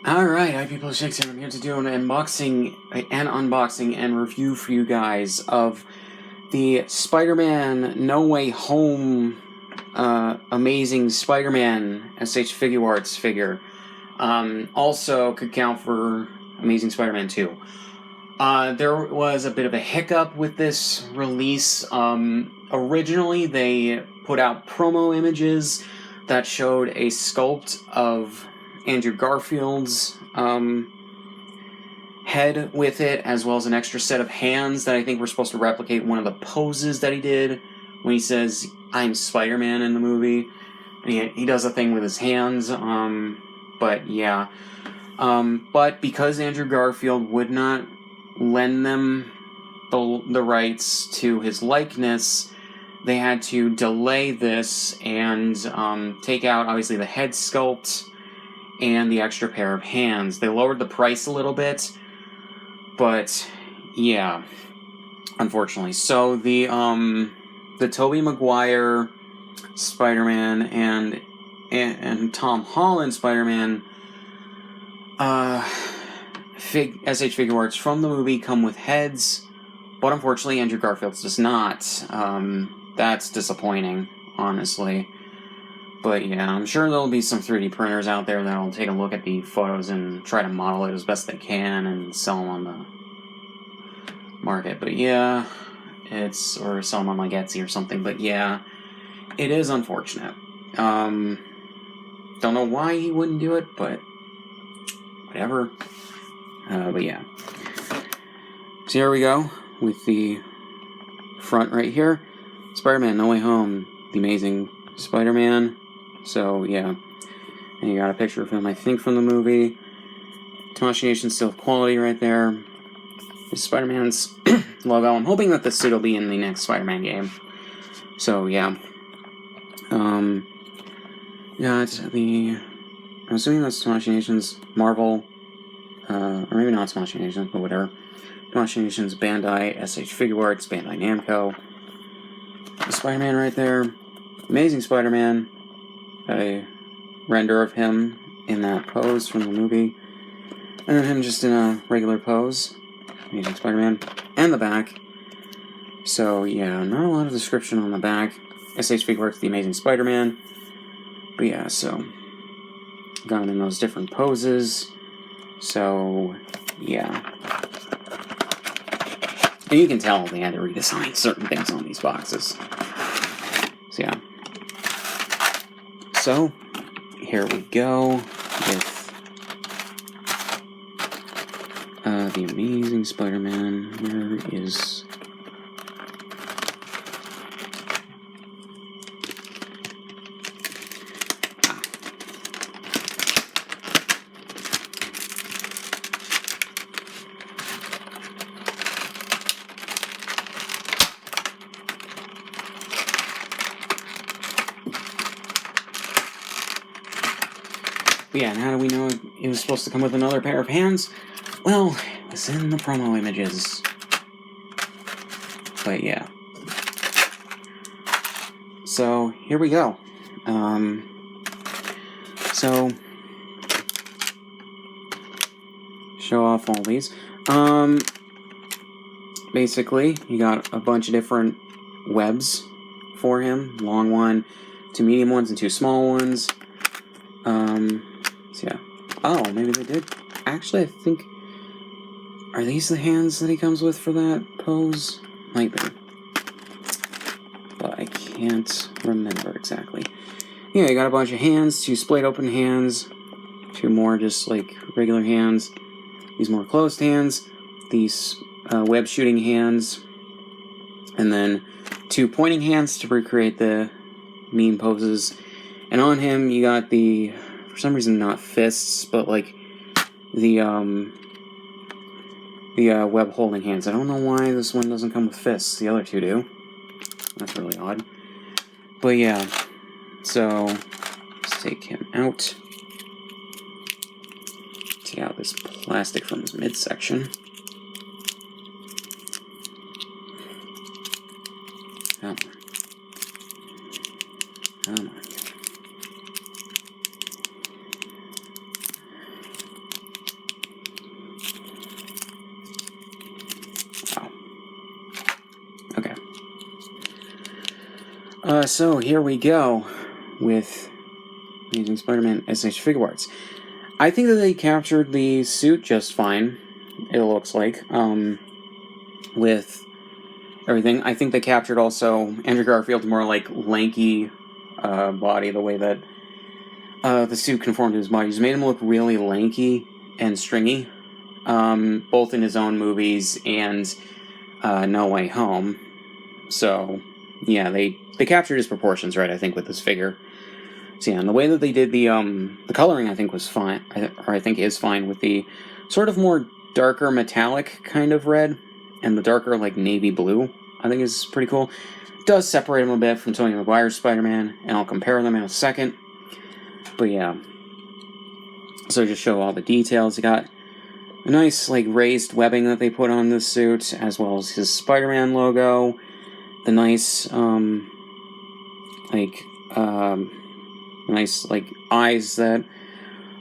Alright, I People Shakespeare. I'm here to do an unboxing and review for you guys of the Spider-Man No Way Home Amazing Spider-Man SH Figuarts figure. Also could count for Amazing Spider-Man 2. There was a bit of a hiccup with this release. Originally, they put out promo images that showed a sculpt of Andrew Garfield's head with it, as well as an extra set of hands that I think were supposed to replicate one of the poses that he did when he says, "I'm Spider-Man" in the movie. And he does a thing with his hands, but yeah. But because Andrew Garfield would not lend them the rights to his likeness, they had to delay this and take out, obviously, the head sculpt and the extra pair of hands. They lowered the price a little bit, but yeah, unfortunately. So the Tobey Maguire Spider-Man and Tom Holland Spider-Man SH Figuarts from the movie come with heads, but unfortunately Andrew Garfield's does not. That's disappointing, honestly. But yeah, I'm sure there'll be some 3D printers out there that'll take a look at the photos and try to model it as best they can and sell them on the market. But yeah, or sell them on like Etsy or something. But yeah, it is unfortunate. Don't know why he wouldn't do it, but whatever. But yeah. So here we go with the front right here. Spider-Man No Way Home, the Amazing Spider-Man. So yeah, and you got a picture of him, I think, from the movie. Tamashii Nation still quality right there. There's Spider-Man's logo. I'm hoping that the suit will be in the next Spider-Man game. So yeah, got the. I'm assuming that's Tamashii Nation's Marvel, or maybe not Tamashii Nation's, but whatever. Tamashii Nation's Bandai SH Figuarts, Bandai Namco. The Spider-Man right there. Amazing Spider-Man. A render of him in that pose from the movie. And then him just in a regular pose. Amazing Spider-Man. And the back. So, yeah, not a lot of description on the back. SH Figuarts, the Amazing Spider-Man. But yeah, so got him in those different poses. So, yeah. And you can tell they had to redesign certain things on these boxes. So, yeah. So, here we go with the Amazing Spider-Man. Where is... But yeah, and how do we know it was supposed to come with another pair of hands? Well, it's in the promo images. But yeah. So, here we go. So, show off all these. Basically, you got a bunch of different webs for him. Long one, 2 medium ones, and 2 small ones. So yeah. Oh, maybe they did. Actually, I think... Are these the hands that he comes with for that pose? Might be. But I can't remember exactly. Yeah, you got a bunch of hands, 2 splayed open hands, 2 more just like regular hands, these more closed hands, these web shooting hands, and then 2 pointing hands to recreate the meme poses. And on him, you got the, for some reason, not fists, but like the web holding hands. I don't know why this one doesn't come with fists. The other 2 do. That's really odd. But yeah, so let's take him out. Take out this plastic from his midsection. Come on. Come on. So here we go with Amazing Spider-Man SH Figuarts. I think that they captured the suit just fine, it looks like, with everything. I think they captured also Andrew Garfield's more like lanky body, the way that the suit conformed to his body. He's made him look really lanky and stringy, both in his own movies and No Way Home. So, yeah, they captured his proportions right, I think, with this figure. So yeah, and the way that they did the coloring, I think, was fine, or I think is fine, with the sort of more darker metallic kind of red, and the darker, like, navy blue, I think is pretty cool. It does separate him a bit from Tobey Maguire's Spider-Man, and I'll compare them in a second. But yeah, so just show all the details. You got a nice, like, raised webbing that they put on this suit, as well as his Spider-Man logo, the nice, nice, like, eyes that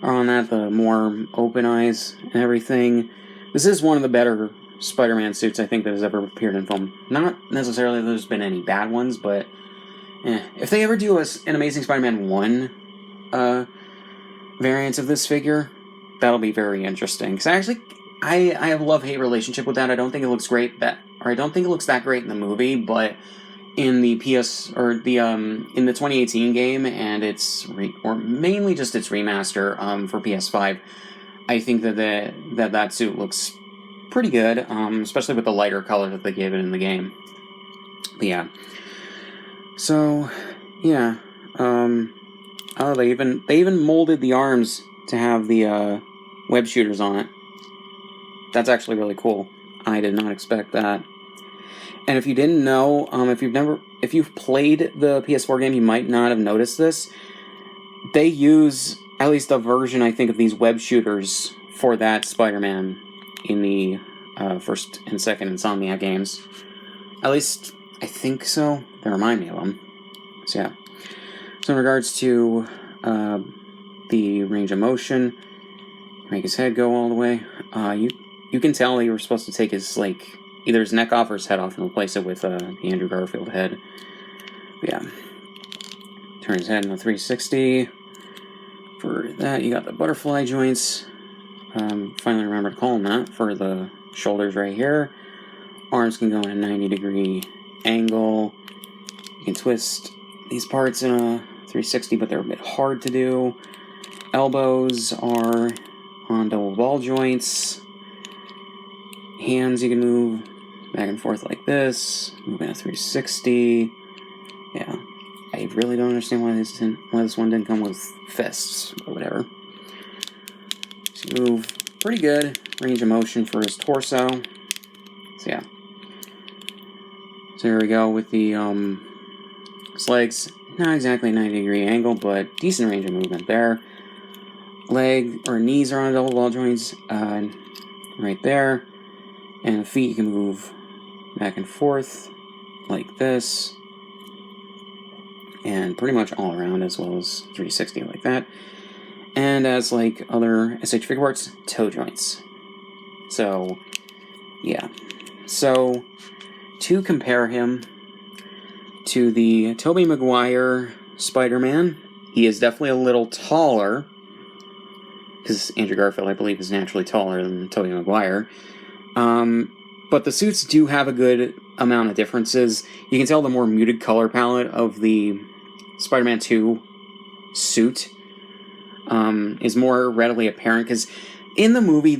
are on that, the more open eyes and everything. This is one of the better Spider-Man suits, I think, that has ever appeared in film. Not necessarily that there's been any bad ones, but if they ever do an Amazing Spider-Man 1 variant of this figure, that'll be very interesting. Because I have a love-hate relationship with that. I don't think it looks great I don't think it looks that great in the movie, but in the in the 2018 game and or mainly just its remaster for PS5, I think that suit looks pretty good, especially with the lighter color that they gave it in the game. But yeah, so yeah, they even molded the arms to have the web shooters on it. That's actually really cool. I did not expect that. And if you didn't know, if you've played the PS4 game, you might not have noticed this. They use at least a version, I think, of these web shooters for that Spider-Man in the first and second Insomniac games. At least, I think so. They remind me of them. So yeah. So in regards to the range of motion, make his head go all the way. You can tell you were supposed to take his, like, either his neck off or his head off and replace it with the Andrew Garfield head. But yeah. Turn his head into 360. For that, you got the butterfly joints. Finally remember to call them that for the shoulders right here. Arms can go in a 90-degree angle. You can twist these parts in a 360, but they're a bit hard to do. Elbows are on double ball joints. Hands you can move back and forth like this. Move in a 360. Yeah. I really don't understand why this one didn't come with fists, but whatever. So move pretty good. Range of motion for his torso. So yeah. So here we go with the his legs. Not exactly a 90-degree angle, but decent range of movement there. Leg or knees are on double ball joints right there. And feet you can move back and forth like this. And pretty much all around, as well as 360 like that. And as like other SH Figuarts, toe joints. So, yeah. So, to compare him to the Tobey Maguire Spider-Man, he is definitely a little taller. Because Andrew Garfield, I believe, is naturally taller than Tobey Maguire. But the suits do have a good amount of differences. You can tell the more muted color palette of the Spider-Man 2 suit is more readily apparent, because in the movie,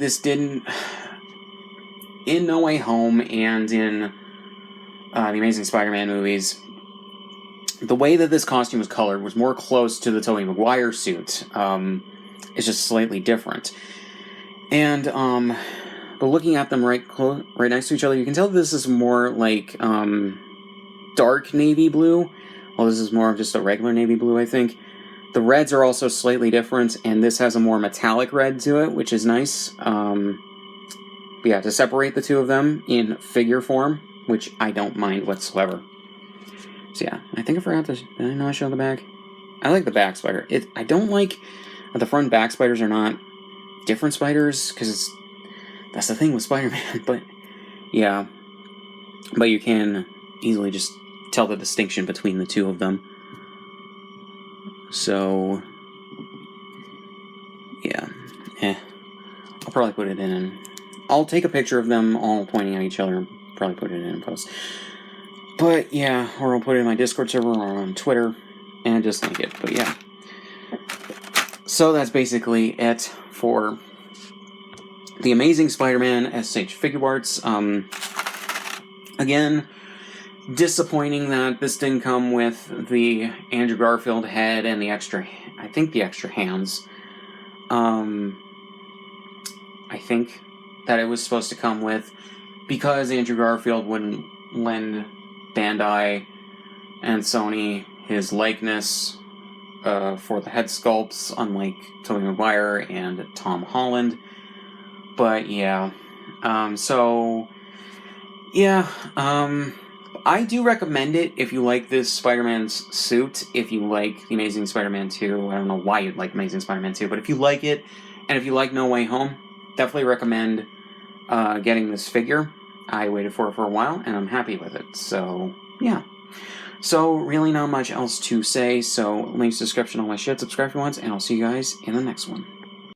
in No Way Home and in the Amazing Spider-Man movies, the way that this costume was colored was more close to the Tobey Maguire suit. It's just slightly different. And, but looking at them right next to each other, you can tell this is more like dark navy blue. Well, this is more of just a regular navy blue, I think. The reds are also slightly different, and this has a more metallic red to it, which is nice. But yeah, to separate the two of them in figure form, which I don't mind whatsoever. So yeah, I think I forgot to... Did I not show the back? I like the back spider. I don't like that the front back spiders are not different spiders, because that's the thing with Spider-Man, but yeah. But you can easily just tell the distinction between the two of them. So, yeah. I'll probably put it in. I'll take a picture of them all pointing at each other and probably put it in post. But, yeah, or I'll put it in my Discord server or on Twitter and just link it. But, yeah. So that's basically it for The Amazing Spider-Man SH Figuarts. Again, disappointing that this didn't come with the Andrew Garfield head and the extra hands. I think that it was supposed to come with, because Andrew Garfield wouldn't lend Bandai and Sony his likeness for the head sculpts, unlike Tobey Maguire and Tom Holland. But yeah, I do recommend it if you like this Spider-Man's suit, if you like The Amazing Spider-Man 2. I don't know why you'd like Amazing Spider-Man 2, but if you like it, and if you like No Way Home, definitely recommend getting this figure. I waited for it for a while, and I'm happy with it. So, yeah. So, really not much else to say, so links, description, all my shit, subscribe if you want, and I'll see you guys in the next one.